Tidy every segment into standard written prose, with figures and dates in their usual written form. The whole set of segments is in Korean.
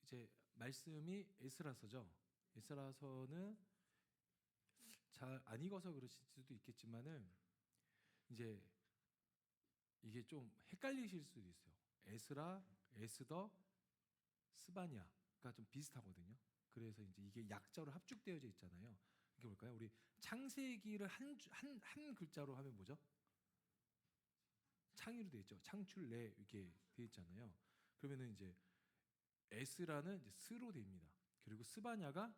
이제 말씀이 에스라서죠. 에스라서는 잘 안 읽어서 그러실 수도 있겠지만은 이제 이게 좀 헷갈리실 수도 있어요. 에스라, 에스더, 스바냐가 좀 비슷하거든요. 그래서 이제 이게 약자로 합죽되어져 있잖아요. 이게 뭘까요? 우리 창세기를 한 글자로 하면 뭐죠? 창이로 돼 있죠. 창출래 이렇게 돼 있잖아요. 그러면은 이제 에스라는 이제 스로 됩니다. 그리고 스바냐가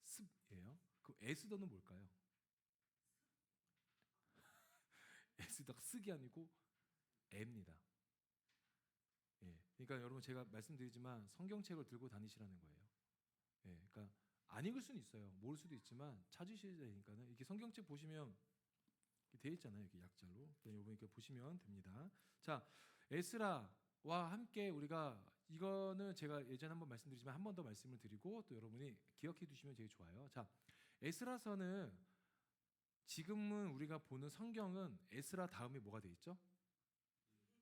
습이에요. 그럼 에스더는 뭘까요? 에스더가 쓱이 아니고 에입니다. 예. 그러니까 여러분 제가 말씀드리지만 성경책을 들고 다니시라는 거예요. 예. 그러니까 안 읽을 수는 있어요. 모를 수도 있지만 찾으셔야 되니까는 이렇게 성경책 보시면 되어 있잖아요. 이렇게 약자로. 여러분 이렇게 보시면 됩니다. 자, 에스라와 함께 우리가 이거는 제가 예전에 한번 말씀드리지만 한 번 더 말씀을 드리고 또 여러분이 기억해 두시면 되게 좋아요. 자, 에스라서는 지금은 우리가 보는 성경은 에스라 다음에 뭐가 돼 있죠?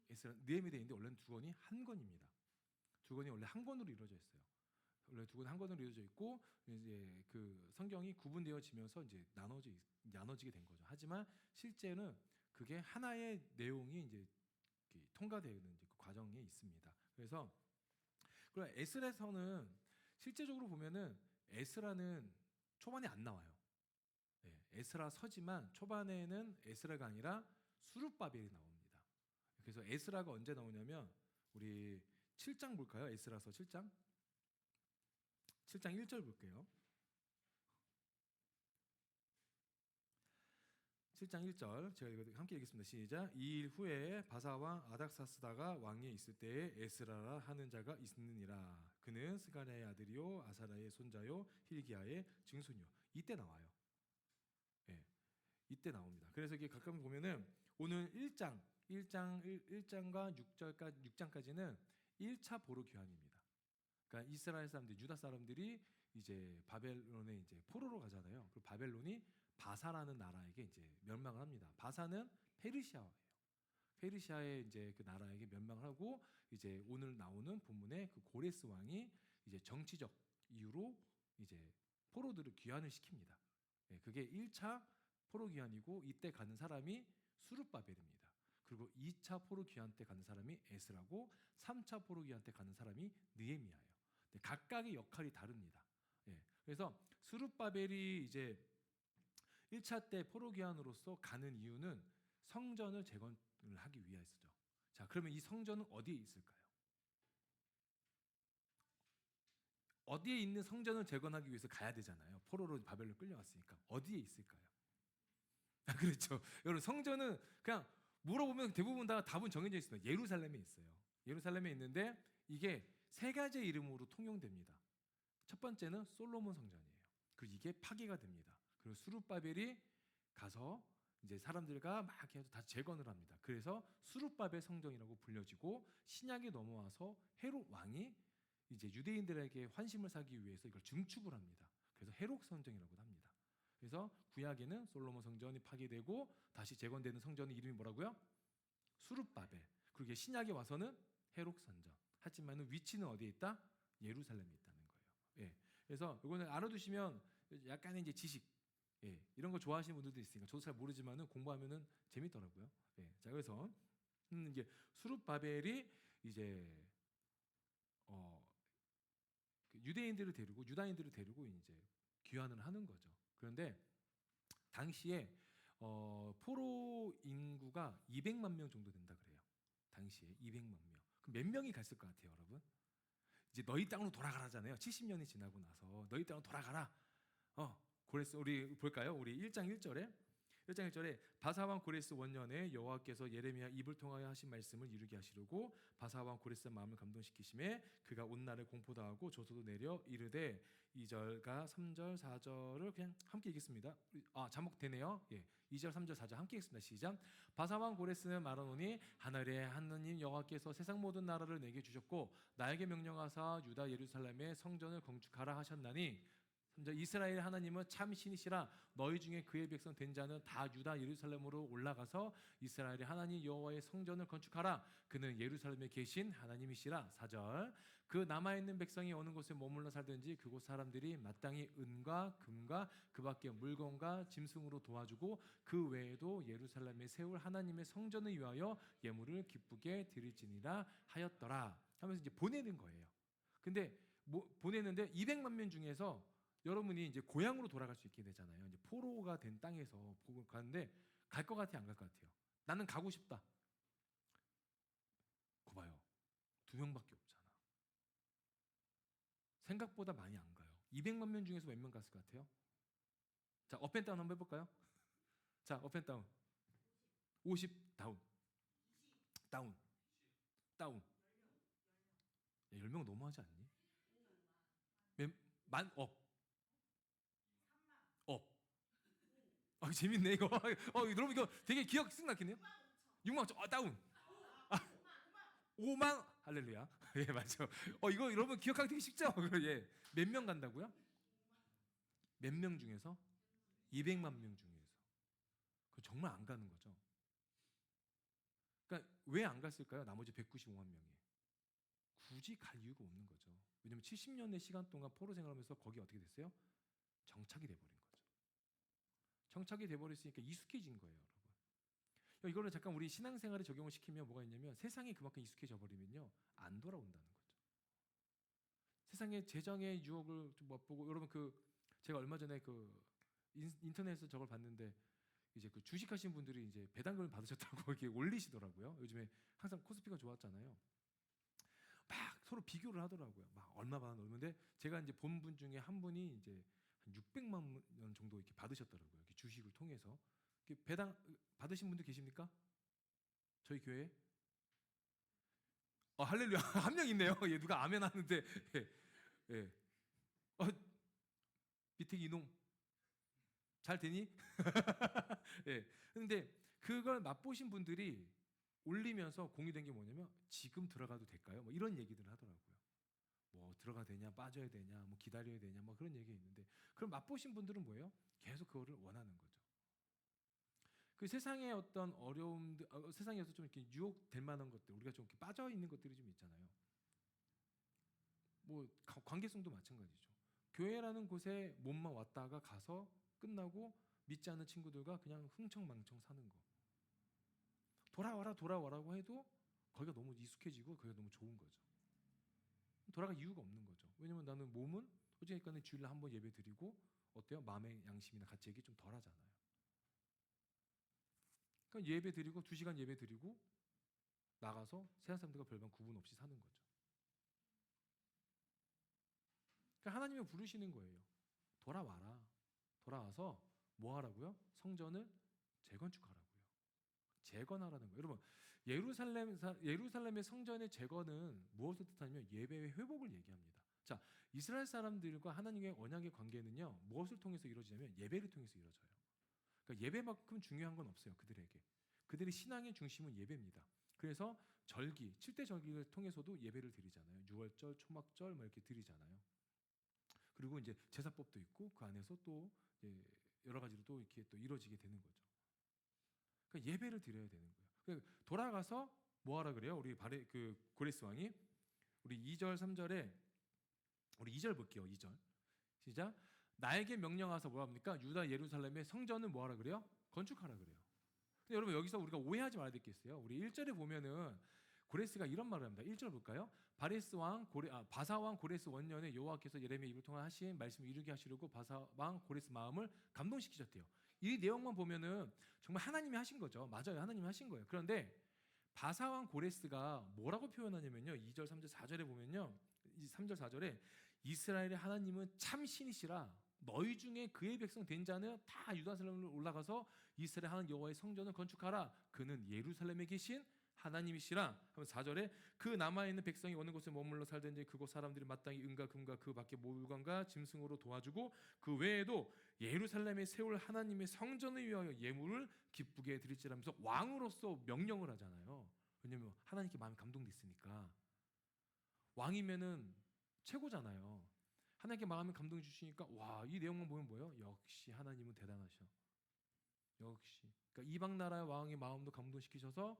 에스라 느헤미야 돼 있는데 원래는 두 권이 한 권입니다. 두 권이 원래 한 권으로 이루어져 있어요. 원래 두 권 한 권으로 이루어져 있고 이제 그 성경이 구분되어지면서 이제 나눠지게 된 거죠. 하지만 실제는 그게 하나의 내용이 이제 통과되는 이제 그 과정에 있습니다. 그래서 그리고 에스라서는 실제적으로 보면은 에스라는 초반에 안 나와요. 네, 에스라 서지만 초반에는 에스라가 아니라 수룹바벨이 나옵니다. 그래서 에스라가 언제 나오냐면 우리 7장 볼까요? 에스라서 7장 1절 볼게요. 7장 1절 제가 함께 읽겠습니다. 시작. 이 일 후에 바사왕 아닥사스다가 왕위에 있을 때에 에스라라 하는 자가 있느니라. 그는 스가랴의 아들이요 아사라의 손자요 힐기야의 증손이요. 이때 나와요. 예, 이때 나옵니다. 그래서 이게 가끔 보면은 오늘 1장과 6장까지는 1차 보로 귀환입니다. 그러니까 이스라엘 사람들, 유다 사람들이 이제 바벨론에 이제 포로로 가잖아요. 그 바벨론이 바사라는 나라에게 이제 멸망을 합니다. 바사는 페르시아예요. 페르시아의 이제 그 나라에게 멸망을 하고 이제 오늘 나오는 본문의 그 고레스 왕이 이제 정치적 이유로 이제 포로들을 귀환을 시킵니다. 예, 그게 1차 포로 귀환이고 이때 가는 사람이 수룹바벨입니다. 그리고 2차 포로 귀환 때 가는 사람이 에스라고 3차 포로 귀환 때 가는 사람이 느헤미야예요. 각각의 역할이 다릅니다. 예, 그래서 수룹바벨이 이제 1차 때 포로 귀환으로서 가는 이유는 성전을 재건을 하기 위해서죠. 자, 그러면 이 성전은 어디에 있을까요? 어디에 있는 성전을 재건하기 위해서 가야 되잖아요. 포로로 바벨로 끌려왔으니까 어디에 있을까요? 아, 그렇죠. 여러분 성전은 그냥 물어보면 대부분 다 답은 정해져 있습니다. 예루살렘에 있어요. 예루살렘에 있는데 이게 세 가지 이름으로 통용됩니다. 첫 번째는 솔로몬 성전이에요. 그리고 이게 파괴가 됩니다. 그리고 수룹바벨이 가서 이제 사람들과 막 해서 다 재건을 합니다. 그래서 수룹바벨 성전이라고 불려지고 신약에 넘어와서 헤롯 왕이 이제 유대인들에게 환심을 사기 위해서 이걸 증축을 합니다. 그래서 헤롯 성전이라고 합니다. 그래서 구약에는 솔로몬 성전이 파괴되고 다시 재건되는 성전의 이름이 뭐라고요? 수룹바벨. 그리고 신약에 와서는 헤롯 성전. 하지만 위치는 어디에 있다? 예루살렘에 있다는 거예요. 예. 그래서 이거는 알아두시면 약간의 이제 지식, 예, 이런 거 좋아하시는 분들도 있으니까 저도 잘 모르지만은 공부하면은 재밌더라고요. 예. 자, 그래서 이게 수룹바벨이 이제 그 유대인들을 데리고 유다인들을 데리고 이제 귀환을 하는 거죠. 그런데 당시에 포로 인구가 200만 명 정도 된다 그래요. 당시에 200만 명. 그럼 몇 명이 갔을 것 같아요, 여러분? 이제 너희 땅으로 돌아가라잖아요. 70년이 지나고 나서 너희 땅으로 돌아가라. 고레스 우리 볼까요? 우리 1장 1절에 바사왕 고레스 원년에 여호와께서 예레미야 입을 통하여 하신 말씀을 이루게 하시려고 바사왕 고레스 마음을 감동시키심에 그가 온 날에 공포도 하고 조소도 내려 이르되 2절과 3절 4절을 그냥 함께 읽겠습니다. 자목 되네요. 예. 2절 3절 4절 함께 읽겠습니다. 시작. 바사왕 고레스는 말하노니 하늘의 하느님 여호와께서 세상 모든 나라를 내게 주셨고 나에게 명령하사 유다 예루살렘의 성전을 건축하라 하셨나니 이스라엘 하나님은 참 신이시라. 너희 중에 그의 백성 된 자는 다 유다 예루살렘으로 올라가서 이스라엘의 하나님 여호와의 성전을 건축하라. 그는 예루살렘에 계신 하나님이시라. 4절 그 남아있는 백성이 어느 곳에 머물러 살든지 그곳 사람들이 마땅히 은과 금과 그 밖에 물건과 짐승으로 도와주고 그 외에도 예루살렘에 세울 하나님의 성전을 위하여 예물을 기쁘게 드릴지니라 하였더라 하면서 이제 보내는 거예요. 근데 보내는데 200만 명 중에서 여러분이 이제 고향으로 돌아갈 수 있게 되잖아요. 이제 포로가 된 땅에서 가는데 갈 것 같아 안 갈 것 같아요? 나는 가고 싶다. 거 봐요. 2명밖에 없잖아. 생각보다 많이 안 가요. 200만 명 중에서 몇 명 갔을 것 같아요? 자, 업앤다운 한번 해볼까요? 자, 업앤다운. 50 다운. 다운. 다운. 야, 10명 너무하지 않니? 만 업. 업. 재밌네 이거. 여러분 이거 되게 기억 쓱 막히네요. 6만 5천. 다운. 5만 할렐루야. 예, 맞죠. 이거 여러분 기억하기 되게 쉽죠? 예. 몇 명 간다고요? 몇 명 중에서? 200만 명 중에서. 그 정말 안 가는 거죠. 그러니까 왜 안 갔을까요? 나머지 195만 명이. 굳이 갈 이유가 없는 거죠. 왜냐면 70년의 시간 동안 포로 생활하면서 거기 어떻게 됐어요? 정착이 돼버린 거죠. 정착이 돼버렸으니까 익숙해진 거예요, 여러분. 이거를 잠깐 우리 신앙생활에 적용을 시키면 뭐가 있냐면 세상에 그만큼 익숙해져 버리면요 안 돌아온다는 거죠. 세상의 재정의 유혹을 좀 맛보고 여러분 제가 얼마 전에 인터넷에서 저걸 봤는데 이제 주식하신 분들이 이제 배당금을 받으셨다고 이렇게 올리시더라고요. 요즘에 항상 코스피가 좋았잖아요. 막 서로 비교를 하더라고요. 막 얼마 받은 얼마인데 제가 이제 본 분 중에 한 분이 이제 한 600만 원 정도 이렇게 받으셨더라고요. 이렇게 주식을 통해서. 이렇게 배당 받으신 분들 계십니까? 저희 교회에? 할렐루야. 한 명 있네요. 예, 누가 아멘 하는데. 예. 예. 비택 이농 잘 되니? 예. 근데 그걸 맛보신 분들이 올리면서 공유된 게 뭐냐면 지금 들어가도 될까요? 뭐 이런 얘기들을 하더라고요. 뭐 들어가 되냐, 빠져야 되냐, 뭐 기다려야 되냐, 뭐 그런 얘기 있는데 그럼 맛보신 분들은 뭐예요? 계속 그거를 원하는 거죠. 그 세상의 어떤 어려움들, 세상에서 좀 이렇게 유혹될 만한 것들, 우리가 좀 이렇게 빠져 있는 것들이 좀 있잖아요. 뭐 관계성도 마찬가지죠. 교회라는 곳에 몸만 왔다가 가서 끝나고 믿지 않는 친구들과 그냥 흥청망청 사는 거. 돌아와라고 해도 거기가 너무 익숙해지고 거기가 너무 좋은 거죠. 돌아갈 이유가 없는 거죠. 왜냐면 나는 몸은 어쨌든 주일날 한번 예배 드리고 어때요? 마음의 양심이나 가책이 좀 덜하잖아요. 그러니까 예배 드리고 2시간 예배 드리고 나가서 세상 사람들과 별반 구분 없이 사는 거죠. 그러니까 하나님이 부르시는 거예요. 돌아와라. 돌아와서 뭐 하라고요? 성전을 재건축하라고요. 재건하라는 거예요. 여러분, 예루살렘의 성전의 재건은 무엇을 뜻하냐면 예배의 회복을 얘기합니다. 자, 이스라엘 사람들과 하나님의 언약의 관계는요 무엇을 통해서 이루어지냐면 예배를 통해서 이루어져요. 그러니까 예배만큼 중요한 건 없어요. 그들에게. 그들의 신앙의 중심은 예배입니다. 그래서 절기, 7대 절기를 통해서도 예배를 드리잖아요. 유월절, 초막절 뭐 이렇게 드리잖아요. 그리고 이제 제사법도 있고 그 안에서 또 여러 가지로 또 이렇게 또 이루어지게 되는 거죠. 그러니까 예배를 드려야 되는 거예요. 그러니까 돌아가서 뭐 하라 그래요? 우리 고레스 왕이 우리 2절 3절에 우리 2절 볼게요. 2절 시작. 나에게 명령하사 뭐 합니까? 유다 예루살렘의 성전을 뭐 하라 그래요? 건축하라 그래요. 근데 여러분 여기서 우리가 오해하지 말아야 될 게 있어요. 우리 1절에 보면은 고레스가 이런 말을 합니다. 1절 볼까요? 바사 왕 고레스 원년에 여호와께서 예레미야 입을 통해 하신 말씀을 이루게 하시려고 바사 왕 고레스 마음을 감동시키셨대요. 이 내용만 보면은 정말 하나님이 하신 거죠. 맞아요. 하나님이 하신 거예요. 그런데 바사 왕 고레스가 뭐라고 표현하냐면요. 2절, 3절, 4절에 보면요. 3절, 4절에 이스라엘의 하나님은 참 신이시라 너희 중에 그의 백성 된 자는 다 유다살렘으로 올라가서 이스라엘 하나님 여호와의 성전을 건축하라. 그는 예루살렘에 계신 하나님이시라. 하면 4절에 그 남아있는 백성이 어느 곳에 머물러 살든지 그곳 사람들이 마땅히 은과 금과 그 밖에 물건과 짐승으로 도와주고 그 외에도 예루살렘에 세울 하나님의 성전을 위하여 예물을 기쁘게 드릴지라면서 왕으로서 명령을 하잖아요. 왜냐하면 하나님께 마음이 감동됐으니까. 왕이면은 최고잖아요. 하나님께 마음이 감동 주시니까 와, 이 내용만 보면 뭐예요? 역시 하나님은 대단하셔. 역시. 그러니까 이방 나라의 왕의 마음도 감동시키셔서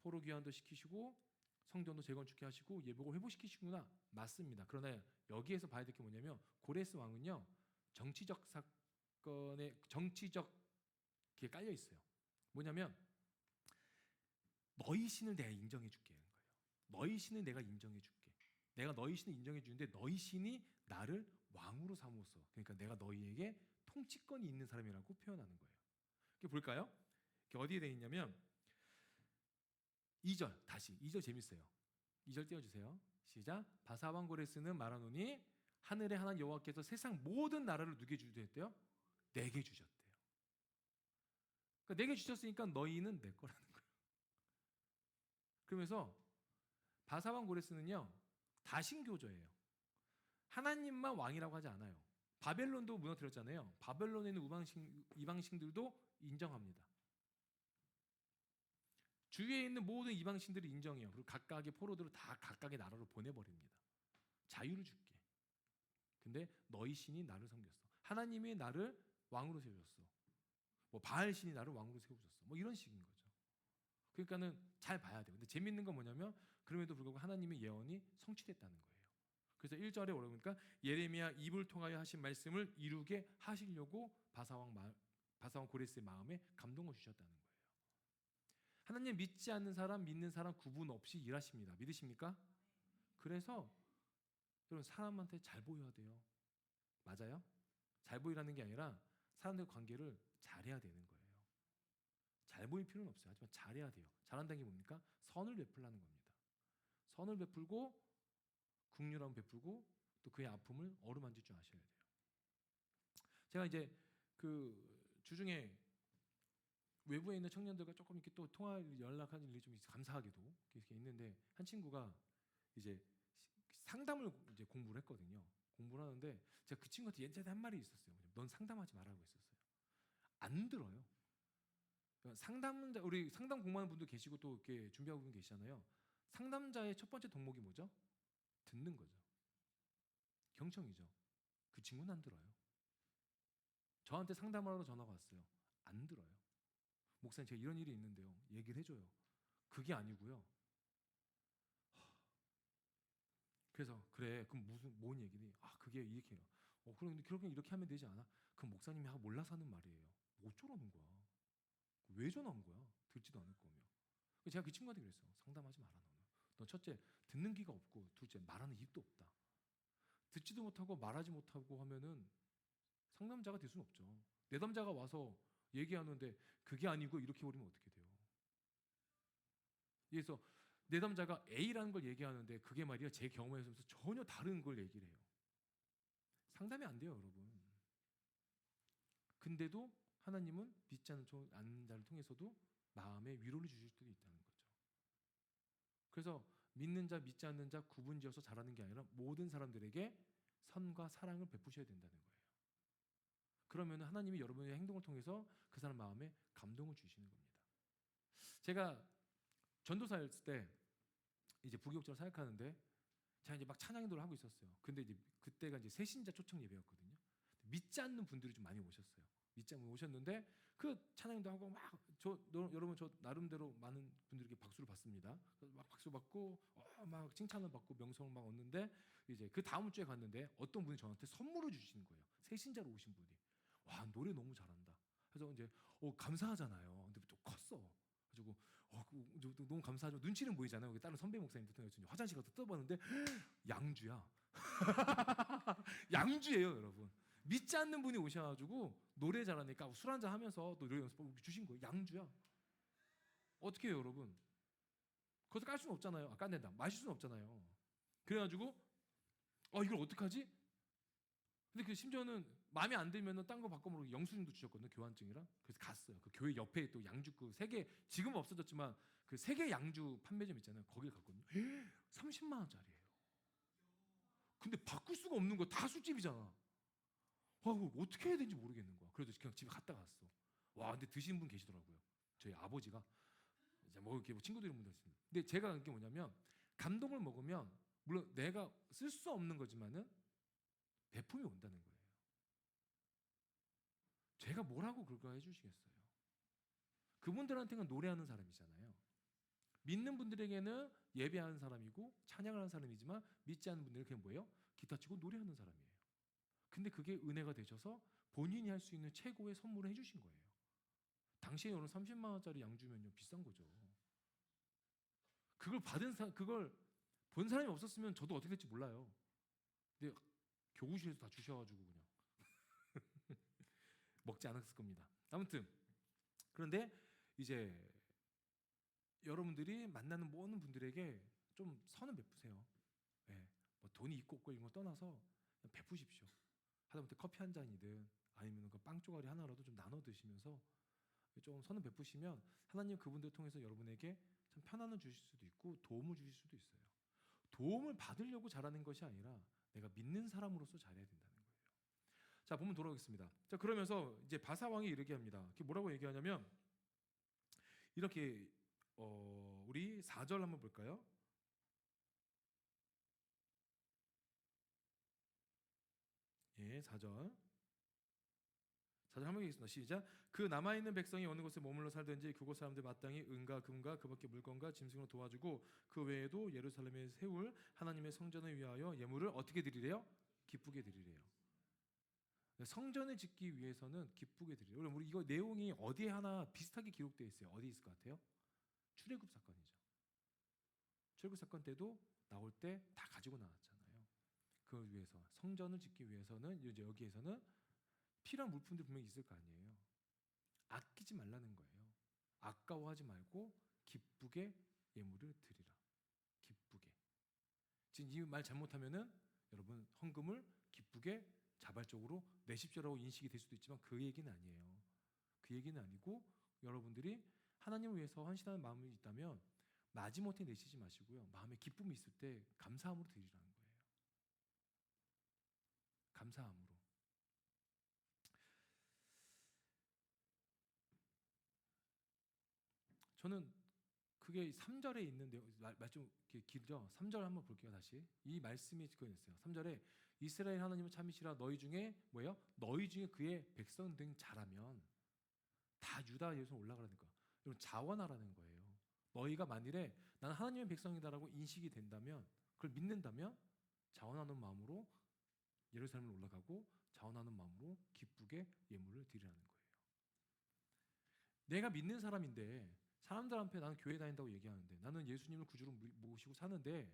포로 귀환도 시키시고 성전도 재건축해 하시고 예복을 회복시키시구나. 맞습니다. 그러나 여기에서 봐야 될 게 뭐냐면 고레스 왕은요 정치적 사건에 정치적 게 깔려 있어요. 뭐냐면 너희 신을 내가 인정해 줄게 하는 거예요. 너희 신을 내가 인정해 줄게. 내가 너희 신을 인정해 주는데 너희 신이 나를 왕으로 삼으소. 그러니까 내가 너희에게 통치권이 있는 사람이라고 표현하는 거예요. 이게 볼까요? 이게 어디에 돼 있냐면 2절 다시 2절 재밌어요. 2절 띄워주세요. 시작. 바사왕 고레스는 말하노니 하늘의 하나님 여호와께서 세상 모든 나라를 누게 주셨대요? 내게 주셨대요. 그러니까 내게 주셨으니까 너희는 내 거라는 거예요. 그러면서 바사왕 고레스는요 다신교조예요. 하나님만 왕이라고 하지 않아요. 바벨론도 무너뜨렸잖아요. 바벨론에 있는 이방신들도 인정합니다. 주위에 있는 모든 이방신들이 인정해요. 그리고 각각의 포로들을 다 각각의 나라로 보내버립니다. 자유를 줄게. 근데 너희 신이 나를 섬겼어. 하나님이 나를 왕으로 세우셨어. 뭐 바알 신이 나를 왕으로 세우셨어. 뭐 이런 식인 거죠. 그러니까는 잘 봐야 돼요. 근데 재밌는 건 뭐냐면 그럼에도 불구하고 하나님의 예언이 성취됐다는 거예요. 그래서 1절에 뭐라고 하니까 예레미야 입을 통하여 하신 말씀을 이루게 하시려고 바사왕 고레스의 마음에 감동을 주셨다는 거예요. 하나님 믿지 않는 사람, 믿는 사람 구분 없이 일하십니다. 믿으십니까? 그래서 여러분 사람한테 잘 보여야 돼요. 맞아요? 잘 보이라는 게 아니라 사람들 관계를 잘해야 되는 거예요. 잘 보일 필요는 없어요. 하지만 잘해야 돼요. 잘한다는 게 뭡니까? 선을 베풀라는 겁니다. 선을 베풀고 긍휼함을 베풀고 또 그의 아픔을 어루만질 줄 아셔야 돼요. 제가 이제 그 주중에 외부에 있는 청년들과 조금 이렇게 또 연락하는 일이 좀 감사하게도 이렇게 있는데 한 친구가 이제 상담을 이제 공부를 했거든요. 공부를 하는데 제가 그 친구한테 예전에 한 말이 있었어요. 넌 상담하지 말라고 했었어요. 안 들어요. 상담자 우리 상담 공부하는 분도 계시고 또 이렇게 준비하고 분 계시잖아요. 상담자의 첫 번째 덕목이 뭐죠? 듣는 거죠. 경청이죠. 그 친구는 안 들어요. 저한테 상담하러 전화가 왔어요. 안 들어요. 목사님 제가 이런 일이 있는데요. 얘기를 해줘요. 그게 아니고요. 그래서 그래 그럼 뭔 얘기니? 아 그게 이렇게 해요. 그럼 그렇게 이렇게 하면 되지 않아? 그럼 목사님이 몰라서 하는 말이에요. 어쩌라는 거야? 왜 전화한 거야? 듣지도 않을 거며. 제가 그 친구한테 그랬어요. 상담하지 마라 너는. 너 첫째 듣는 귀가 없고 둘째 말하는 입도 없다. 듣지도 못하고 말하지 못하고 하면은 상담자가 될 수는 없죠. 내담자가 와서 얘기하는데 그게 아니고 이렇게 버리면 어떻게 돼요? 그래서 내담자가 A라는 걸 얘기하는데 그게 말이야 제 경험에서 전혀 다른 걸 얘기를 해요. 상담이 안 돼요, 여러분. 근데도 하나님은 믿지 않는 자를 통해서도 마음에 위로를 주실 수도 있다는 거죠. 그래서 믿는 자, 믿지 않는 자 구분지어서 잘하는 게 아니라 모든 사람들에게 선과 사랑을 베푸셔야 된다는 거예요. 그러면 하나님이 여러분의 행동을 통해서 그 사람 마음에 감동을 주시는 겁니다. 제가 전도사였을 때 이제 부교육자로 사역하는데 제가 이제 막 찬양 인도를 하고 있었어요. 근데 이제 그때가 이제 새신자 초청 예배였거든요. 믿지 않는 분들이 좀 많이 오셨어요. 믿지 않는 분이 오셨는데 그 찬양 인도 하고 막 여러분 저 나름대로 많은 분들에게 박수를 받습니다. 막 박수 받고 막 칭찬을 받고 명성을 막 얻는데 이제 그 다음 주에 갔는데 어떤 분이 저한테 선물을 주시는 거예요. 새신자로 오신 분이. 와 노래 너무 잘한다. 그래서 이제 감사하잖아요. 근데 또 컸어. 가지고 너무 감사하죠. 눈치는 보이잖아요. 다른 선배 목사님들 통해서 화장실 가서 뜯어봤는데 양주야. 양주예요, 여러분. 믿지 않는 분이 오셔가지고 노래 잘하니까 술 한잔 하면서 또 노래 연습 주신 거예요. 양주야. 어떻게 해요, 여러분? 거기서 깔 수는 없잖아요. 깐된다. 마실 수는 없잖아요. 그래가지고 이걸 어떡하지? 근데 그 심지어는 마음에 안 들면은 딴 거 바꿔먹고 영수증도 주셨거든요. 교환증이랑. 그래서 갔어요. 그 교회 옆에 또 양주 그 세계 지금은 없어졌지만 그 세계 양주 판매점 있잖아요. 거길 갔거든요. 30만 원짜리예요. 근데 바꿀 수가 없는 거 다 술집이잖아. 그거 어떻게 해야 되는지 모르겠는 거야. 그래도 그냥 집에 갔다 갔어. 와, 근데 드신 분 계시더라고요. 저희 아버지가 이제 뭐 이렇게 친구들이 분들 있습니다. 근데 제가 한 게 뭐냐면 감동을 먹으면 물론 내가 쓸 수 없는 거지만은 배품이 온다는 거예요. 제가 뭐라고 그걸 해주시겠어요? 그분들한테는 노래하는 사람이잖아요. 믿는 분들에게는 예배하는 사람이고 찬양을 하는 사람이지만 믿지 않는 분들은 그냥 뭐예요? 기타 치고 노래하는 사람이에요. 근데 그게 은혜가 되셔서 본인이 할 수 있는 최고의 선물을 해주신 거예요. 당시에 오늘 30만 원짜리 양 주면요 비싼 거죠. 그걸 본 사람이 없었으면 저도 어떻게 될지 몰라요. 근데 교구실에서 다 주셔가지고 그냥 먹지 않았을 겁니다. 아무튼 그런데 이제 여러분들이 만나는 모든 분들에게 좀 선을 베푸세요. 네. 뭐 돈이 있고 없고 이런 거 떠나서 그냥 베푸십시오. 하다못해 커피 한 잔이든 아니면 그 빵 쪼가리 하나라도 좀 나눠 드시면서 좀 선을 베푸시면 하나님 그분들 통해서 여러분에게 참 편안을 주실 수도 있고 도움을 주실 수도 있어요. 도움을 받으려고 잘하는 것이 아니라 내가 믿는 사람으로서 잘해야 된다는 거예요. 자, 본문 돌아오겠습니다. 자, 그러면서 이제 바사 왕이 이렇게 합니다. 뭐라고 얘기하냐면 이렇게 우리 4절 한번 볼까요? 예, 4절. 4절 한번 읽겠습니다. 시작. 그 남아있는 백성이 어느 곳에 머물러 살든지 그곳 사람들 마땅히 은과 금과 그 밖에 물건과 짐승으로 도와주고 그 외에도 예루살렘에 세울 하나님의 성전을 위하여 예물을 어떻게 드리래요? 기쁘게 드리래요. 성전을 짓기 위해서는 기쁘게 드리래요. 그럼 우리 이거 내용이 어디에 하나 비슷하게 기록되어 있어요. 어디 있을 것 같아요? 출애굽 사건이죠. 출애굽 사건 때도 나올 때 다 가지고 나왔잖아요. 그걸 위해서 성전을 짓기 위해서는 이제 여기에서는 필요한 물품들이 분명히 있을 거 아니에요. 아끼지 말라는 거예요. 아까워하지 말고 기쁘게 예물을 드리라. 기쁘게. 지금 이 말 잘못하면은 여러분 헌금을 기쁘게 자발적으로 내십시오라고 인식이 될 수도 있지만 그 얘기는 아니에요. 그 얘기는 아니고 여러분들이 하나님을 위해서 헌신하는 마음이 있다면 마지못해 내시지 마시고요. 마음에 기쁨이 있을 때 감사함으로 드리라는 거예요. 감사함으로. 저는 그게 3절에 있는데 말좀 길죠. 3절 한번 볼게요. 다시. 이 말씀이 그거 있어요. 3절에 이스라엘 하나님을 참으시라 너희 중에 뭐예요? 너희 중에 그의 백성 등 자라면 다 유다 예루살렘 올라가라는 거예요. 여러분 자원하라는 거예요. 너희가 만일에 나는 하나님의 백성이다라고 인식이 된다면 그걸 믿는다면 자원하는 마음으로 예루살렘을 올라가고 자원하는 마음으로 기쁘게 예물을 드리라는 거예요. 내가 믿는 사람인데 사람들 앞에 나는 교회 다닌다고 얘기하는데 나는 예수님을 구주로 모시고 사는데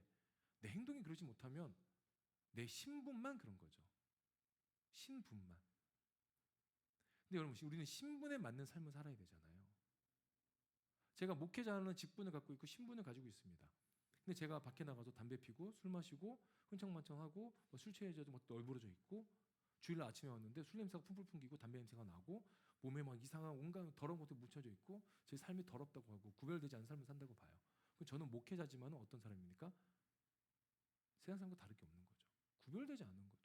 내 행동이 그러지 못하면 내 신분만 그런 거죠. 신분만. 근데 여러분 우리는 신분에 맞는 삶을 살아야 되잖아요. 제가 목회자는 직분을 갖고 있고 신분을 가지고 있습니다. 근데 제가 밖에 나가서 담배 피고 술 마시고 흥청망청하고 술 취해져도 막 널브러져 있고 주일날 아침에 왔는데 술 냄새가 풀풀 풍기고 담배 냄새가 나고 몸에 막 이상한 온갖 더러운 것도 묻혀져 있고 제 삶이 더럽다고 하고 구별되지 않은 삶을 산다고 봐요. 그럼 저는 목회자지만 어떤 사람입니까? 세상 사람과 다를 게 없는 거죠. 구별되지 않는 거죠.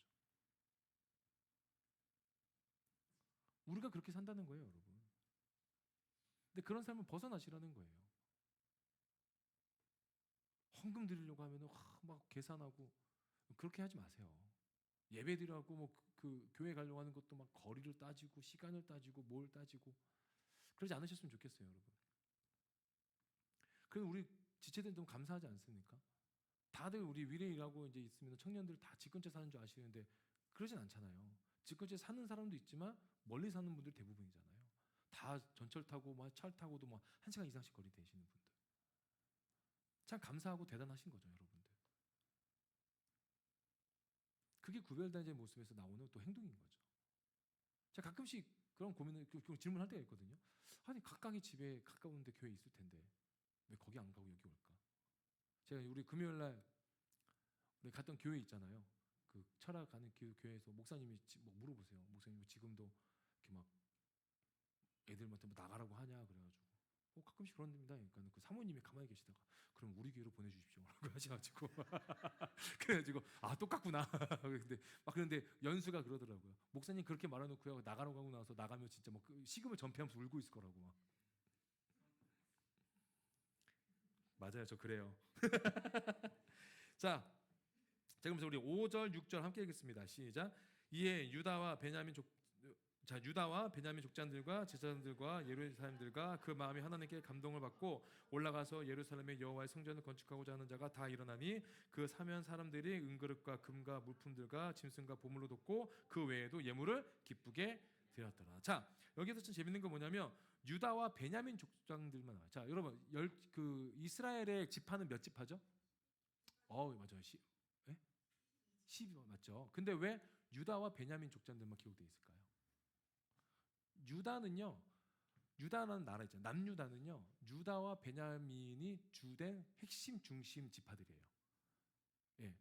우리가 그렇게 산다는 거예요, 여러분. 근데 그런 삶을 벗어나시라는 거예요. 헌금 드리려고 하면 막 계산하고 그렇게 하지 마세요. 예배 드리라고 그 교회 가려고 하는 것도 막 거리를 따지고 시간을 따지고 뭘 따지고 그러지 않으셨으면 좋겠어요, 여러분. 그럼 우리 지체들 좀 감사하지 않습니까? 다들 우리 위례 일하고 이제 있으면 청년들 다 집 근처 사는 줄 아시는데 그러진 않잖아요. 집 근처에 사는 사람도 있지만 멀리 사는 분들 대부분이잖아요. 다 전철 타고 막 차 타고도 막 1시간 이상씩 거리 되시는 분들. 참 감사하고 대단하신 거죠, 여러분들. 그게 구별된 모습에서 나오는 또 행동인 거죠. 제가 가끔씩 그런 고민을 질문할 때가 있거든요. 아니 각각의 집에 가까운데 교회 있을 텐데 왜 거기 안 가고 여기 올까? 제가 우리 금요일 날 우리 갔던 교회 있잖아요. 그 철학 가는 교회에서 목사님이 뭐 물어보세요. 목사님 지금도 이렇게 막 애들한테 뭐 나가라고 하냐 그래가지고 가끔씩 그런 데입니다. 그러니까 그 사모님이 가만히 계시다가 그럼 우리 교회로 보내주십시오라고 하셔가지고 그래가지고 아 똑같구나. 근데 막 그런데 연수가 그러더라고요. 목사님 그렇게 말해놓고요 나가라고 하고 나서 나가면 진짜 뭐 식음을 전폐하면서 울고 있을 거라고 막. 맞아요, 저 그래요. 자, 그러면서 우리 5절, 6절 함께 읽겠습니다. 시작. 이에 유다와 베냐민 자, 유다와 베냐민 족장들과 제사장들과 예루살렘들과 그 마음이 하나님께 감동을 받고 올라가서 예루살렘의 여호와의 성전을 건축하고자 하는 자가 다 일어나니 그 사면 사람들이 은그릇과 금과 물품들과 짐승과 보물로 돕고 그 외에도 예물을 기쁘게 드렸더라. 자, 여기서 좀 재밌는 거 뭐냐면 유다와 베냐민 족장들만 나와요. 자, 여러분 그 이스라엘의 지파는 몇 지파죠? 맞아요. 12 맞죠? 근데 왜 유다와 베냐민 족장들만 기록되어 있을까요? 유다는요, 유다라는 나라 있잖아요. 남유다는요, 유다와 베냐민이 주된 핵심 중심 지파들이에요. 예.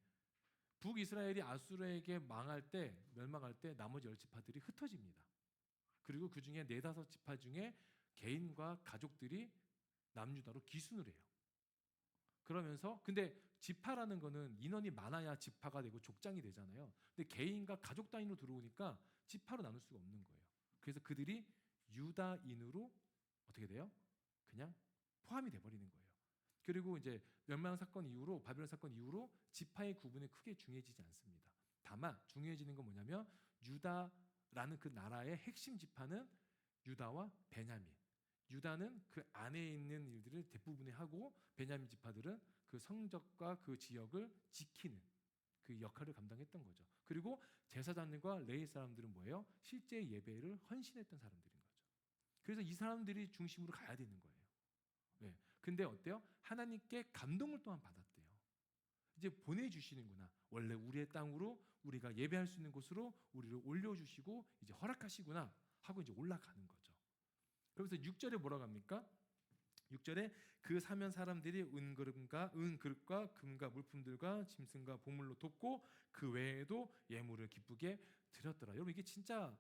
북이스라엘이 아수르에게 멸망할 때 나머지 10지파들이 흩어집니다. 그리고 그 중에 4-5지파 중에 개인과 가족들이 남유다로 기순을 해요. 그러면서 근데 지파라는 거는 인원이 많아야 지파가 되고 족장이 되잖아요. 근데 개인과 가족 단위로 들어오니까 지파로 나눌 수가 없는 거예요. 그래서 그들이 유다인으로 어떻게 돼요? 그냥 포함이 돼 버리는 거예요. 그리고 이제 멸망 사건 이후로 바벨론 사건 이후로 지파의 구분이 크게 중요해지지 않습니다. 다만 중요해지는 건 뭐냐면 유다라는 그 나라의 핵심 지파는 유다와 베냐민. 유다는 그 안에 있는 일들을 대부분이 하고 베냐민 지파들은 그 성적과 그 지역을 지키는 그 역할을 감당했던 거죠. 그리고 제사장들과 레위 사람들은 뭐예요? 실제 예배를 헌신했던 사람들인 거죠. 그래서 이 사람들이 중심으로 가야 되는 거예요. 네. 근데 어때요? 하나님께 감동을 또한 받았대요. 이제 보내주시는구나. 원래 우리의 땅으로 우리가 예배할 수 있는 곳으로 우리를 올려주시고 이제 허락하시구나 하고 이제 올라가는 거죠. 그래서 6절에 뭐라고 합니까? 6절에 그 사면 사람들이 은그릇과 금과 물품들과 짐승과 보물로 돕고 그 외에도 예물을 기쁘게 드렸더라. 여러분 이게 진짜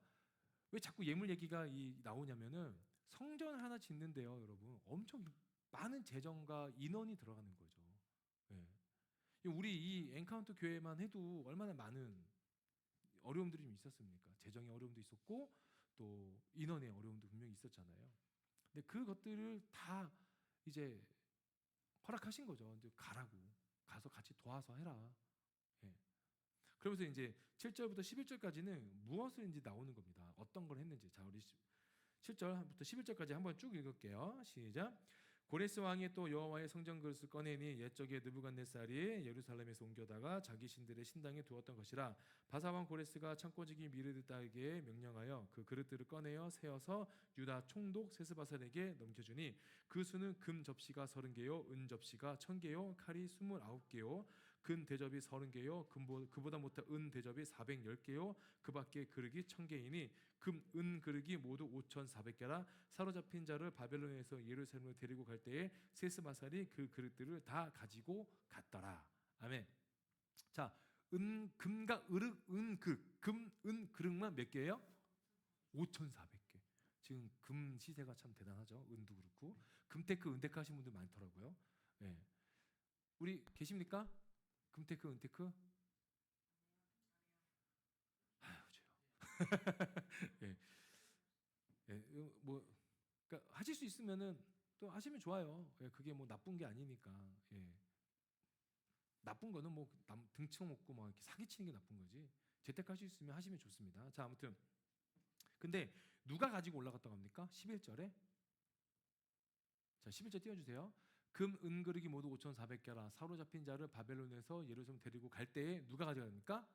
왜 자꾸 예물 얘기가 나오냐면은 성전 하나 짓는데요, 여러분 엄청 많은 재정과 인원이 들어가는 거죠. 네. 우리 이 엔카운터 교회만 해도 얼마나 많은 어려움들이 좀 있었습니까? 재정의 어려움도 있었고 또 인원의 어려움도 분명히 있었잖아요. 근데 그것들을 다 이제 허락하신 거죠. 이제 가서 같이 도와서 해라. 예. 그러면서 이제 7절부터 11절까지는 무엇을 이제 나오는 겁니다. 어떤 걸 했는지. 자, 우리 7절부터 11절까지 한번 쭉 읽을게요. 시작. 고레스 왕이 또 여호와의 성전 그릇을 꺼내니 옛적에 느부갓네살이 예루살렘에서 옮겨다가 자기 신들의 신당에 두었던 것이라. 바사왕 고레스가 창고지기 미르드다에게 명령하여 그 그릇들을 꺼내어 세어서 유다 총독 세스바살에게 넘겨주니 그 수는 금 접시가 30개요 은 접시가 1000개요 칼이 29개요 금 대접이 30개요 그보다 못한 은 대접이 410개요 그 밖에 그릇이 1000개이니 은 그릇이 모두 5400개라. 사로잡힌 자를 바벨론에서 예루살렘으로 데리고 갈 때에 세스바살이 그 그릇들을 다 가지고 갔더라. 아멘. 자, 금과 은 그릇만 몇 개예요? 5400개. 지금 금 시세가 참 대단하죠. 은도 그렇고 금테크 은테크 하신 분들 많더라고요. 네. 우리 계십니까? 금테크 은테크? 예. 예, 뭐 그러니까 하실 수 있으면은 또 하시면 좋아요. 예, 그게 뭐 나쁜 게 아니니까. 예. 나쁜 거는 뭐 등쳐 먹고 막 이렇게 사기치는 게 나쁜 거지. 재택할 수 있으면 하시면 좋습니다. 자, 아무튼 근데 누가 가지고 올라갔다고 합니까? 11절에. 자, 11절 띄워 주세요. 금, 은 그릇이 모두 5400개라. 사로잡힌 자를 바벨론에서 예루살렘 데리고 갈 때에 누가 가져갑니까?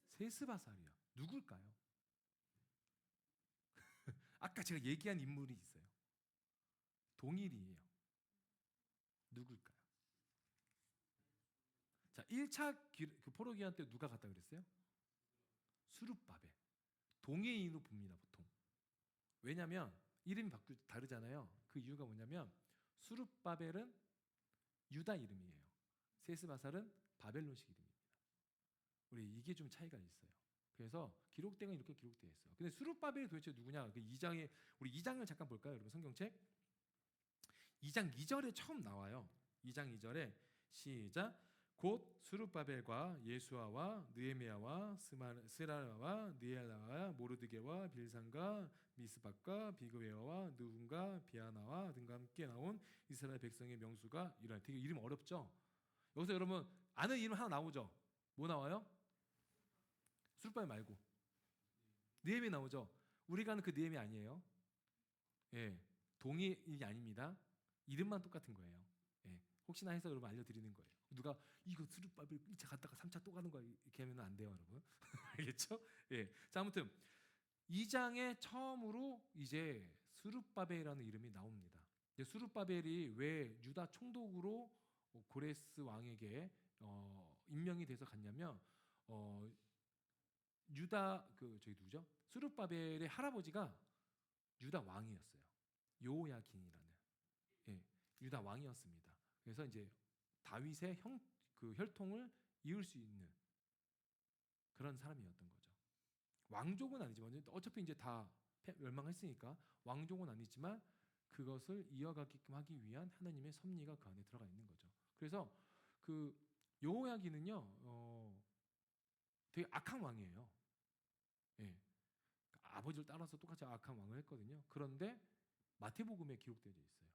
세스바살이요. 누굴까요? 아까 제가 얘기한 인물이 있어요. 동일이에요. 누굴까요? 자, 1차 그 포로기한 때 누가 갔다 그랬어요? 수룹바벨. 동해인으로 봅니다, 보통. 왜냐면 이름이 다르잖아요. 그 이유가 뭐냐면 수룹바벨은 유다 이름이에요. 세스바살은 바벨론식 이름입니다. 우리 이게 좀 차이가 있어요. 그래서 기록된 건 이렇게 기록되어 있어요. 근데 수룹바벨이 도대체 누구냐? 그 2장에 우리 2장을 잠깐 볼까요, 여러분? 성경책 2장 2절에 처음 나와요. 2장 2절에 시작. 곧 수룹바벨과 예수아와 느헤미야와 스라와 느엘라와 모르드게와 빌산과 미스박과 비그웨어와 느훔과 비아나와 등과 함께 나온 이스라엘 백성의 명수가 이런. 되게 이름 어렵죠? 여기서 여러분 아는 이름 하나 나오죠? 뭐 나와요? 수룹바벨 말고 느헤미야 나오죠? 우리가 아는 그 느헤미야 아니에요. 예, 동일이 아닙니다. 이름만 똑같은 거예요. 예, 혹시나 해서 여러분 알려드리는 거예요. 누가 이거 스룹바벨 2차 갔다가 3차 또 가는 거야 이렇게 하면 안 돼요, 여러분. 알겠죠? 예. 자, 아무튼 2장에 처음으로 이제 스룹바벨이라는 이름이 나옵니다. 스룹바벨이 왜 유다 총독으로 고레스 왕에게 임명이 돼서 갔냐면 유다 그 저기 누구죠? 스룹바벨의 할아버지가 유다 왕이었어요. 요야긴이라는 유다 왕이었습니다. 그래서 이제 다윗의 그 혈통을 이을 수 있는 그런 사람이었던 거죠. 왕족은 아니지만 어차피 이제 다 멸망했으니까 왕족은 아니지만 그것을 이어가게끔 하기 위한 하나님의 섭리가 그 안에 들어가 있는 거죠. 그래서 그 여호야긴은요 되게 악한 왕이에요. 예. 아버지를 따라서 똑같이 악한 왕을 했거든요. 그런데 마태복음에 기록되어 있어요.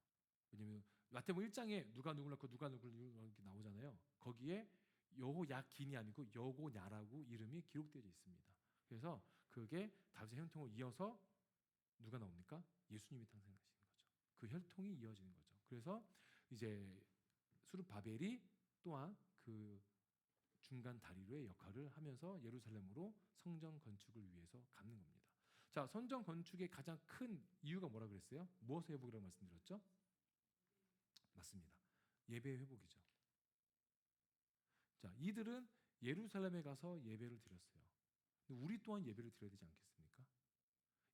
왜냐면 마태복음 1장에 누가 누굴 낳고 누가 누굴 이렇게 나오잖아요. 거기에 여호야긴이 아니고 여고야라고 이름이 기록되어 있습니다. 그래서 그게 다윗의 혈통을 이어서 누가 나옵니까? 예수님이 탄생하시는 거죠. 그 혈통이 이어지는 거죠. 그래서 이제 수르바벨이 또한 그 중간 다리로의 역할을 하면서 예루살렘으로 성전 건축을 위해서 갖는 겁니다. 자, 성전 건축의 가장 큰 이유가 뭐라 그랬어요? 무엇의 회복이라고 말씀드렸죠? 맞습니다. 예배의 회복이죠. 자, 이들은 예루살렘에 가서 예배를 드렸어요. 우리 또한 예배를 드려야 되지 않겠습니까?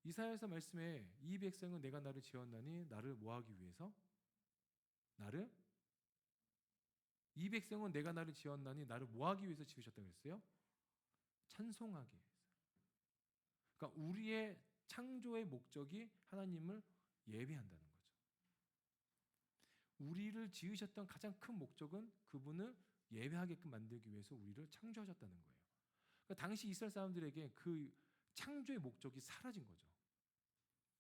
이사야서 말씀에 이 백성은 내가 나를 지었나니 나를 뭐하기 위해서? 나를 이 백성은 내가 나를 지었나니 나를 뭐하기 위해서 지으셨다고 했어요? 찬송하기 위해서. 그러니까 우리의 창조의 목적이 하나님을 예배한다는 거죠. 우리를 지으셨던 가장 큰 목적은 그분을 예배하게끔 만들기 위해서 우리를 창조하셨다는 거예요. 그러니까 당시 이스라엘 사람들에게 그 창조의 목적이 사라진 거죠.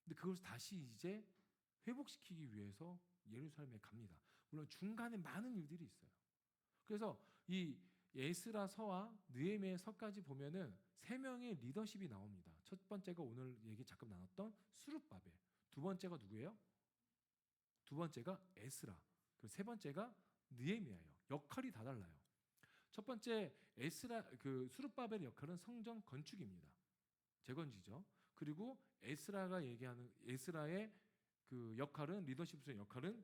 근데 그것을 다시 이제 회복시키기 위해서 예루살렘에 갑니다. 물론 중간에 많은 일들이 있어요. 그래서 이 에스라서와 느헤미야서까지 보면은 세 명의 리더십이 나옵니다. 첫 번째가 오늘 얘기 잠깐 나눴던 스룹바벨. 두 번째가 누구예요? 두 번째가 에스라. 그리고 세 번째가 느헤미야예요. 역할이 다 달라요. 첫 번째 에스라 그 스룹바벨의 역할은 성전 건축입니다. 재건지죠. 그리고 에스라가 얘기하는 에스라의 그 역할은 리더십의 역할은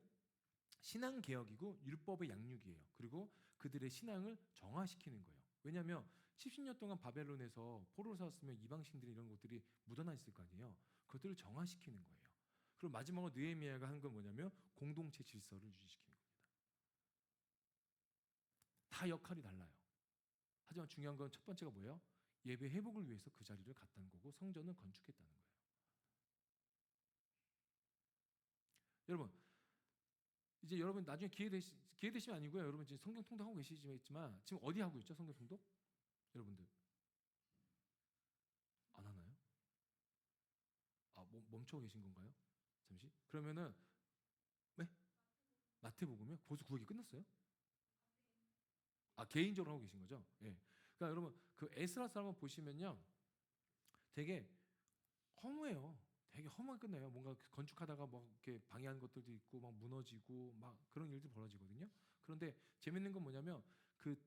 신앙 개혁이고 율법의 양육이에요. 그리고 그들의 신앙을 정화시키는 거예요. 왜냐하면 70년 동안 바벨론에서 포로로 살았으면 이방신들이 이런 것들이 묻어나 있을 거 아니에요. 그것들을 정화시키는 거예요. 그리고 마지막으로 느헤미야가 한 건 뭐냐면 공동체 질서를 유지시키는 겁니다. 다 역할이 달라요. 하지만 중요한 건 첫 번째가 뭐예요? 예배 회복을 위해서 그 자리를 갖다는 거고 성전을 건축했다는 거예요. 여러분 이제 여러분 나중에 기회 되시면 아니고요. 여러분 지금 성경 통독하고 계시지만 지금 어디 하고 있죠? 성경 통독? 여러분들 안 하나요? 멈춰 계신 건가요? 잠시? 그러면은 네? 마태복음이요? 벌써 구역이 끝났어요? 개인적으로 하고 계신 거죠? 예. 그러니까 여러분 그 에스라서 한번 보시면요, 되게 허무해요. 되게 험하게 끝나요. 뭔가 건축하다가 막 이렇게 방해하는 것들도 있고 막 무너지고 막 그런 일들이 벌어지거든요. 그런데 재밌는 건 뭐냐면 그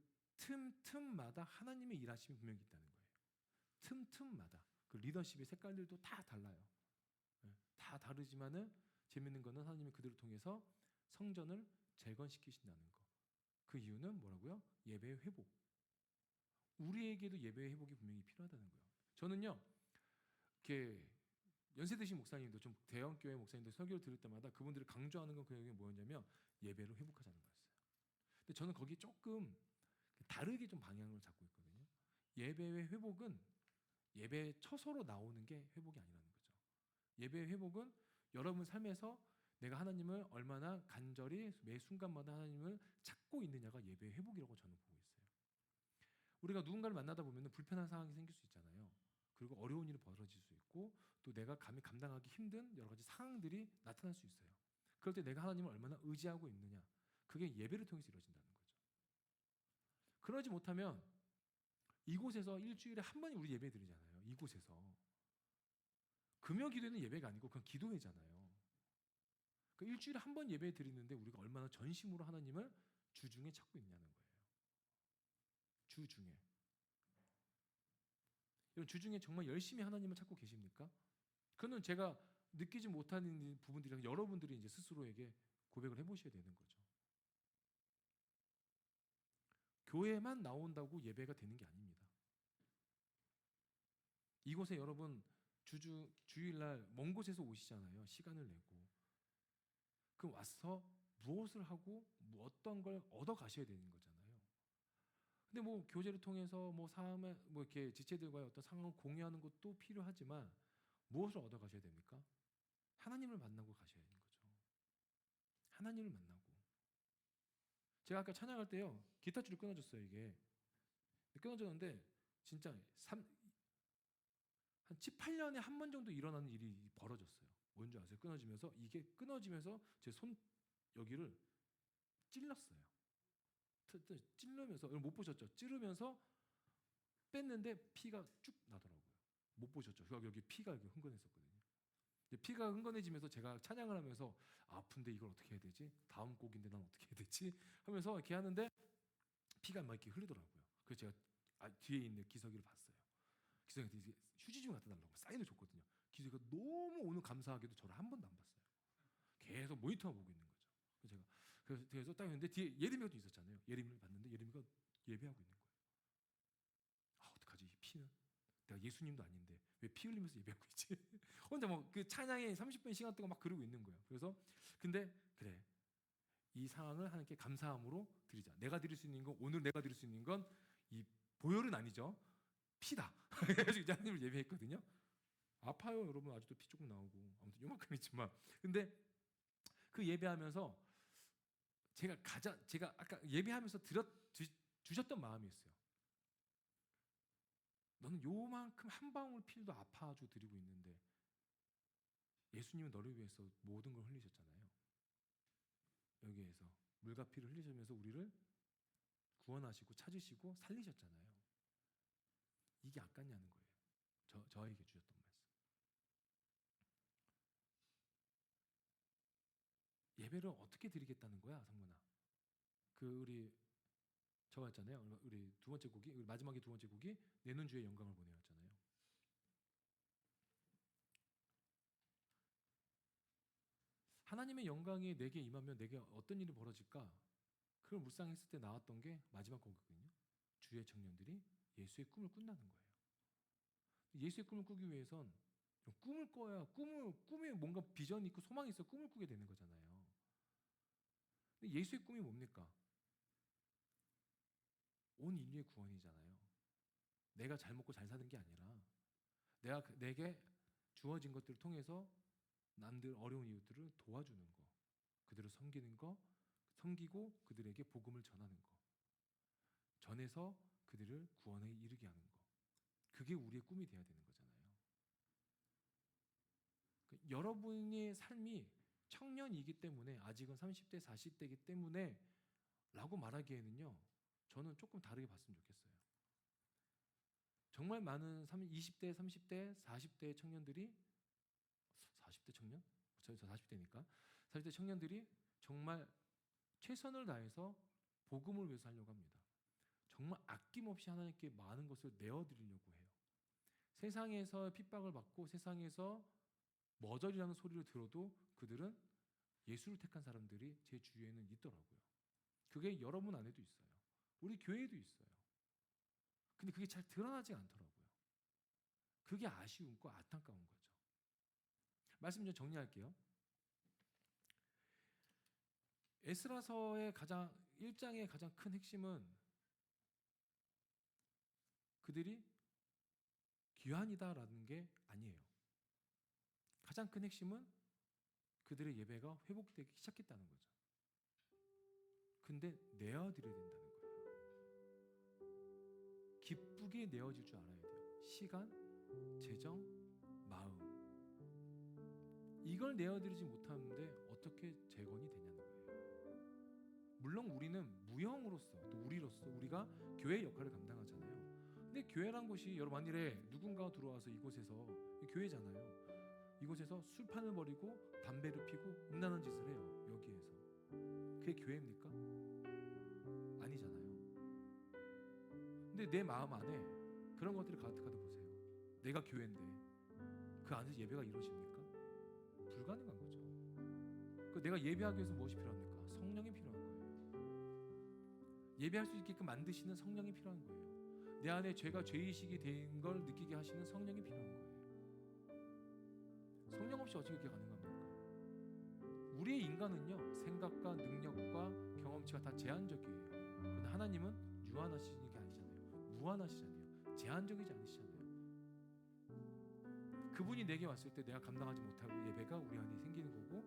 틈마다 하나님의 일하심이 분명히 있다는 거예요. 틈마다 그 리더십의 색깔들도 다 달라요. 다 다르지만은 재밌는 거는 하나님이 그들을 통해서 성전을 재건시키신다는 거. 그 이유는 뭐라고요? 예배의 회복. 우리에게도 예배의 회복이 분명히 필요하다는 거예요. 저는요, 이렇게 연세 드신 목사님도 좀 대형 교회 목사님들 설교를 들을 때마다 그분들이 강조하는 건 그게 뭐였냐면 예배를 회복하자는 거였어요. 근데 저는 거기 조금 다르게 좀 방향을 잡고 있거든요. 예배의 회복은 예배 처소로 나오는 게 회복이 아니라는 거죠. 예배의 회복은 여러분 삶에서 내가 하나님을 얼마나 간절히 매 순간마다 하나님을 찾고 있느냐가 예배의 회복이라고 저는 보고 있어요. 우리가 누군가를 만나다 보면 불편한 상황이 생길 수 있잖아요. 그리고 어려운 일이 벌어질 수 있고 또 내가 감히 감당하기 힘든 여러 가지 상황들이 나타날 수 있어요. 그럴 때 내가 하나님을 얼마나 의지하고 있느냐, 그게 예배를 통해서 이루어진다는 거죠. 그러지 못하면 이곳에서 일주일에 한 번이 우리 예배 드리잖아요. 이곳에서 금요 기도회는 예배가 아니고 그냥 기도회잖아요. 그 일주일에 한 번 예배 드리는데 우리가 얼마나 전심으로 하나님을 주중에 찾고 있냐는 거예요. 주중에. 여러분 주중에 정말 열심히 하나님을 찾고 계십니까? 그거는 제가 느끼지 못하는 부분들이랑 여러분들이 이제 스스로에게 고백을 해보셔야 되는 거죠. 교회만 나온다고 예배가 되는 게 아닙니다. 이곳에 여러분 주일날 먼 곳에서 오시잖아요. 시간을 내고. 그럼 와서 무엇을 하고 어떤 걸 얻어 가셔야 되는 거잖아요. 근데 뭐 교제를 통해서 뭐 삶에 뭐 이렇게 지체들과의 어떤 상황을 공유하는 것도 필요하지만 무엇을 얻어 가셔야 됩니까? 하나님을 만나고 가셔야 하는 거죠. 하나님을 만나고. 제가 아까 찬양할 때요. 기타 줄이 끊어졌어요, 이게. 끊어졌는데 진짜 한 7, 8년에 한 번 정도 일어나는 일이 벌어졌어요. 뭔지 아세요? 끊어지면서 이게 끊어지면서 제 손 여기를 찔렀어요. 찔르면서 못 보셨죠? 찌르면서 뺐는데 피가 쭉 나더라고요. 못 보셨죠? 여기 피가 이렇게 흥건했었거든요. 피가 흥건해지면서 제가 찬양을 하면서 아픈데 이걸 어떻게 해야 되지? 다음 곡인데 난 어떻게 해야 되지? 하면서 이렇게 하는데 피가 막 이렇게 흐르더라고요. 그래서 제가 뒤에 있는 기석이를 봤어요. 기석이한테 휴지 좀 갖다 달라고 사인을 줬거든요. 기석이가 너무 오늘 감사하게도 저를 한 번도 안 봤어요. 계속 모니터만 보고 있는 거죠. 그래서 딱 했는데 뒤에 예림이가 또 있었잖아요. 예림이를 봤는데 예림이가 예배하고 있는 거예요. 아 어떡하지 이 피는? 내가 예수님도 아닌데 왜 피 흘리면서 예배하고 있지? 혼자 뭐 그 찬양에 30분 시간 동안 막 그러고 있는 거예요. 그래서 근데 그래 이 상황을 하나님께 감사함으로 드리자. 내가 드릴 수 있는 건 오늘 내가 드릴 수 있는 건 이 보혈은 아니죠. 피다. 그래서 이제 하나님을 예배했거든요. 아파요 여러분 아직도 피 조금 나오고 아무튼 요만큼 있지만 근데 그 예배하면서 제가 아까 예배하면서 주셨던 마음이었어요. 너는 요만큼 한 방울 피도 아파가지고 드리고 있는데 예수님은 너를 위해서 모든 걸 흘리셨잖아요. 여기에서 물과 피를 흘리시면서 우리를 구원하시고 찾으시고 살리셨잖아요. 이게 아깝냐는 거예요. 저에게 주셨던 말씀. 예배를 어떻게 드리겠다는 거야, 성문아? 우리 저거 했잖아요. 우리 두 번째 곡이 우리 마지막에 두 번째 곡이 내는 주의 영광을 보내였잖아요. 하나님의 영광이 내게 임하면 내게 어떤 일이 벌어질까? 그걸 묵상했을 때 나왔던 게 마지막 곡이거든요. 주의 청년들이 예수의 꿈을 꾼다는 거예요. 예수의 꿈을 꾸기 위해선 꿈을 꿔야 꿈에 뭔가 비전이 있고 소망이 있어 꿈을 꾸게 되는 거잖아요. 근데 예수의 꿈이 뭡니까? 온 인류의 구원이잖아요. 내가 잘 먹고 잘 사는 게 아니라 내게 주어진 것들을 통해서 남들 어려운 이웃들을 도와주는 거, 그들을 섬기는 거, 섬기고 그들에게 복음을 전하는 거, 전해서 그들을 구원에 이르게 하는 거. 그게 우리의 꿈이 돼야 되는 거잖아요. 여러분의 삶이 청년이기 때문에 아직은 30대, 40대이기 때문에 라고 말하기에는요. 저는 조금 다르게 봤으면 좋겠어요. 정말 많은 20대, 30대, 40대 청년들이 40대 청년? 저 40대니까 40대 청년들이 정말 최선을 다해서 복음을 위해서 하려고 합니다. 정말 아낌없이 하나님께 많은 것을 내어드리려고 해요. 세상에서 핍박을 받고 세상에서 머저리라는 소리를 들어도 그들은 예수를 택한 사람들이 제 주위에는 있더라고요. 그게 여러분 안에도 있어요. 우리 교회에도 있어요. 근데 그게 잘 드러나지 않더라고요. 그게 아쉬움과 안타까운 거죠. 말씀 좀 정리할게요. 에스라서의 1장의 가장 큰 핵심은 그들이 귀환이다라는 게 아니에요. 가장 큰 핵심은 그들의 예배가 회복되기 시작했다는 거죠. 근데 내어드려야 된다는 거예요. 기쁘게 내어질 줄 알아야 돼요. 시간, 재정, 마음. 이걸 내어드리지 못하는데 어떻게 재건이 되냐는 거예요. 물론 우리는 무형으로서 또 우리가 교회의 역할을 감당하잖아요. 근데 교회란 곳이 여러분 만일에 누군가가 들어와서 이곳에서 교회잖아요. 이곳에서 술판을 벌이고 담배를 피고 음란한 짓을 해요. 여기에서. 그게 교회입니까? 아니잖아요. 근데 내 마음 안에 그런 것들이 가득하다 보세요. 내가 교회인데 그 안에서 예배가 이루어집니까? 불가능한 거죠. 내가 예배하기 위해서 무엇이 필요합니까? 성령이 필요한 거예요. 예배할 수 있게끔 만드시는 성령이 필요한 거예요. 내 안에 죄가 죄의식이 된 걸 느끼게 하시는 성령이 필요한 거예요. 성령 없이 어떻게 그렇게 가능합니까? 우리의 인간은요, 생각과 능력과 경험치가 다 제한적이에요. 근데 하나님은 유한하시는 게 아니잖아요. 무한하시잖아요. 제한적이지 않으시잖아요. 그분이 내게 왔을 때 내가 감당하지 못하고 예배가 우리 안에 생기는 거고,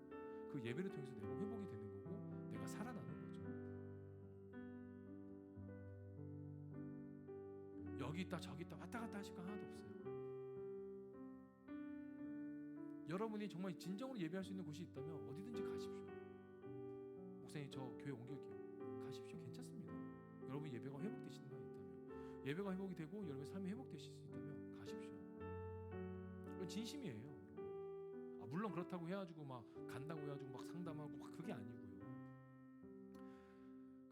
그 예배를 통해서 내가 회복이 되는 거고, 내가 살아나는 거죠. 여기 있다 저기 있다 왔다 갔다 하실 거 하나도 없어요. 여러분이 정말 진정으로 예배할 수 있는 곳이 있다면 어디든지 가십시오. 목사님 저 교회 옮길게요. 가십시오. 괜찮습니다. 여러분 예배가 회복되시는 거 있다면, 예배가 회복이 되고 여러분의 삶이 회복되실 수 있다면 가십시오. 이건 진심이에요. 물론 그렇다고 해가지고 막 간다고 해가지고 막 상담하고 막 그게 아니고요.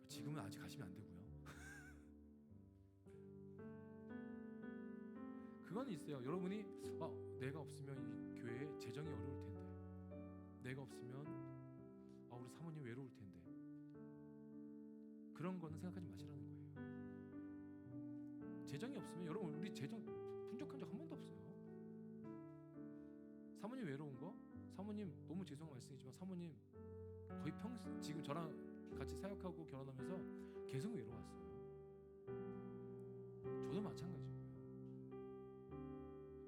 지금은 아직 가시면 안 되고요. 그건 있어요. 여러분이 내가 없으면 이 교회에 재정이 어려울 텐데, 내가 없으면 우리 사모님 외로울 텐데, 그런 거는 생각하지 마시라는 거예요. 재정이 없으면, 여러분 우리 재정 분적한 적 한 번도 없어요. 사모님 외로운 거, 사모님 너무 죄송한 말씀이지만 사모님 거의 평생 지금 저랑 같이 사역하고 결혼하면서 계속 외로웠어요. 저도 마찬가지고요.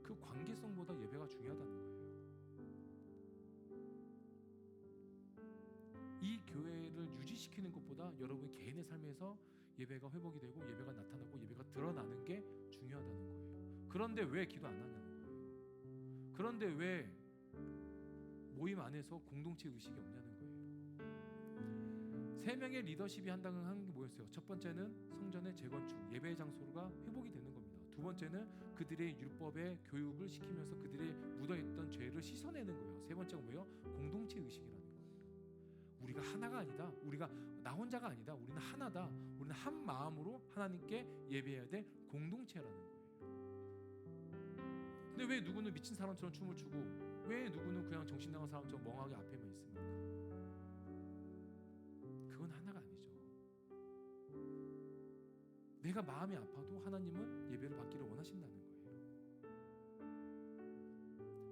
그 관계성보다 예배가 중요하다는 거예요. 이 교회를 유지시키는 것보다 여러분 개인의 삶에서 예배가 회복이 되고 예배가 나타나고 예배가 드러나는 게 중요하다는 거예요. 그런데 왜 기도 안 하냐는 거예요. 그런데 왜 모임 안에서 공동체 의식이 없냐는 거예요. 3명의 리더십이 한다는 게 뭐였어요? 첫 번째는 성전의 재건축, 예배의 장소가 회복이 되는 겁니다. 두 번째는 그들의 율법의 교육을 시키면서 그들의 묻어있던 죄를 씻어내는 거예요. 세 번째가 뭐예요? 공동체 의식이라는 거예요. 우리가 하나가 아니다. 우리가 나 혼자가 아니다. 우리는 하나다. 우리는 한 마음으로 하나님께 예배해야 될 공동체라는 거예요. 근데 왜 누구는 미친 사람처럼 춤을 추고 왜 누구는 그냥 정신 나간 사람처럼 멍하게 앞에만 있습니까? 그건 하나가 아니죠. 내가 마음이 아파도 하나님은 예배를 받기를 원하신다는 거예요.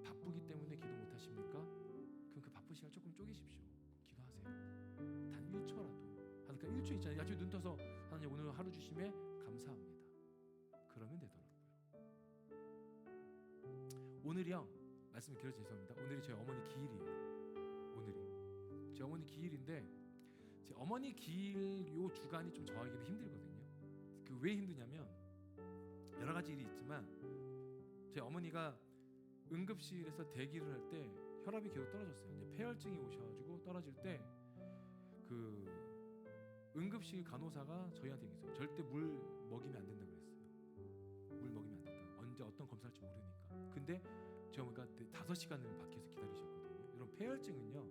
바쁘기 때문에 기도 못 하십니까? 그럼 그 바쁜 시간 조금 쪼개십시오. 기도하세요. 단 1초라도. 그러니까 1초 있잖아요. 아침에 눈 떠서 하나님 오늘 하루 주심에 감사합니다. 그러면 되더라고요. 오늘이요, 말씀을 길어서 죄송합니다. 오늘이 저희 어머니 기일이에요. 오늘이 제 어머니 기일인데, 제 어머니 기일 요 주간이 좀 저에게는 힘들거든요. 그 왜 힘드냐면 여러 가지 일이 있지만, 제 어머니가 응급실에서 대기를 할 때 혈압이 계속 떨어졌어요. 이제 폐혈증이 오셔가지고 떨어질 때 그 응급실 간호사가 저희한테 얘기했어요. 절대 물 먹이면 안 된다고 그랬어요. 물 먹이면 안 된다. 언제 어떤 검사할지 모르니까. 근데 저희 어머니가 5시간을 밖에서 기다리셨거든요. 여러분 폐혈증은요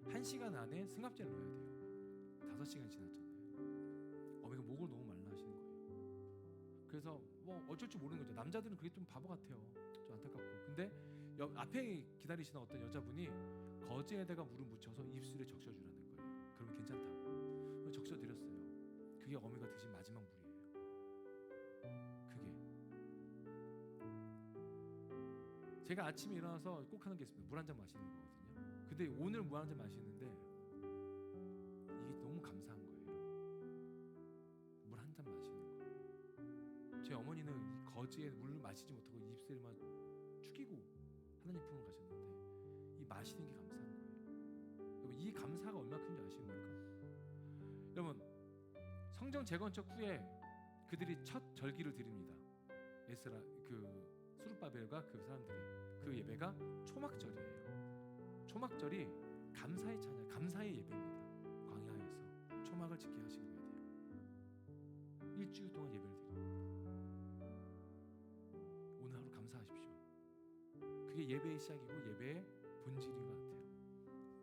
1시간 안에 승합제를 넣어야 돼요. 5시간 지났잖아요. 어머니가 목을 너무 말라 하시는 거예요. 그래서 뭐 어쩔 줄 모르는 거죠. 남자들은 그게 좀 바보 같아요. 좀 안타깝고. 근데 앞에 기다리시는 어떤 여자분이 거즈에다가 물을 묻혀서 입술에 적셔주라는 거예요. 그러면 괜찮다고. 적셔드렸어요. 그게 어머니가 드신 마지막 물이에요. 그게. 제가 아침에 일어나서 꼭 하는 게 있습니다. 물 한 잔 마시는 거거든요. 근데 오늘 물 한 잔 마시는데 이게 너무 감사한 거예요. 물 한 잔 마시는 거. 제 어머니는 거즈에 물을 마시지 못하고 입술만 축이고 하나님 품으로 가셨는데 이 마시는 게 감사한 거예요. 여러분 이 감사가 얼마나 큰지 아십니까? 여러분 성전 재건축 후에 그들이 첫 절기를 드립니다. 에스라 그 수룹바벨과 그 사람들이 그 예배가 초막절이에요. 초막절이 감사의 찬양, 감사의 예배입니다. 광야에서 초막을 지키게 하신 거예요. 일주일 동안 예배를 드립니다. 오늘 하루 감사하십시오. 그게 그게 예배의 시작이고 예배의 본질인 것 같아요.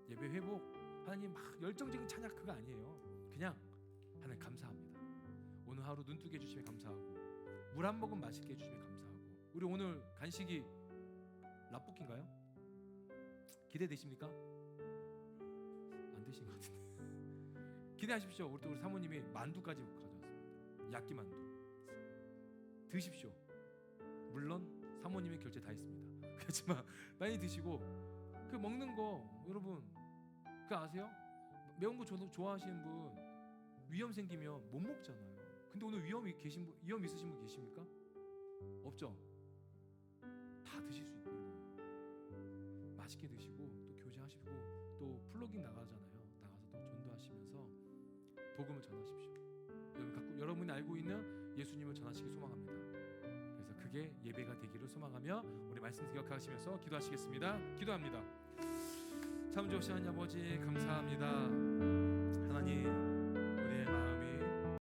예배 회복, 하나님 막 열정적인 찬양 그거 아니에요. 그냥 하나님 감사합니다. 오늘 하루 눈뜨게 해주시면 감사하고, 물 한 모금 맛있게 해주시면 감사하고. 우리 오늘 간식이 라볶이인가요? 기대되십니까? 안 되신 것 같은데. 기대하십시오. 우리 사모님이 만두까지 가져왔습니다. 야끼 만두. 드십시오. 물론 사모님의 결제 다 했습니다. 그렇지만 많이 드시고, 그 먹는 거 여러분 그거 아세요? 매운 거 좋아하시는 분 위염 생기면 못 먹잖아요. 근데 오늘 위험 있으신 분 계십니까? 없죠? 다 드실 수 있는 거예요. 맛있게 드시고 또 교제하시고 또 플러깅 나가잖아요. 나가서 또 전도하시면서 복음을 전하십시오. 여러분이 알고 있는 예수님을 전하시기 소망합니다. 그래서 그게 예배가 되기를 소망하며 우리 말씀 기억하시면서 기도하시겠습니다. 기도합니다. 참 좋으신 하나님 아버지 감사합니다. 하나님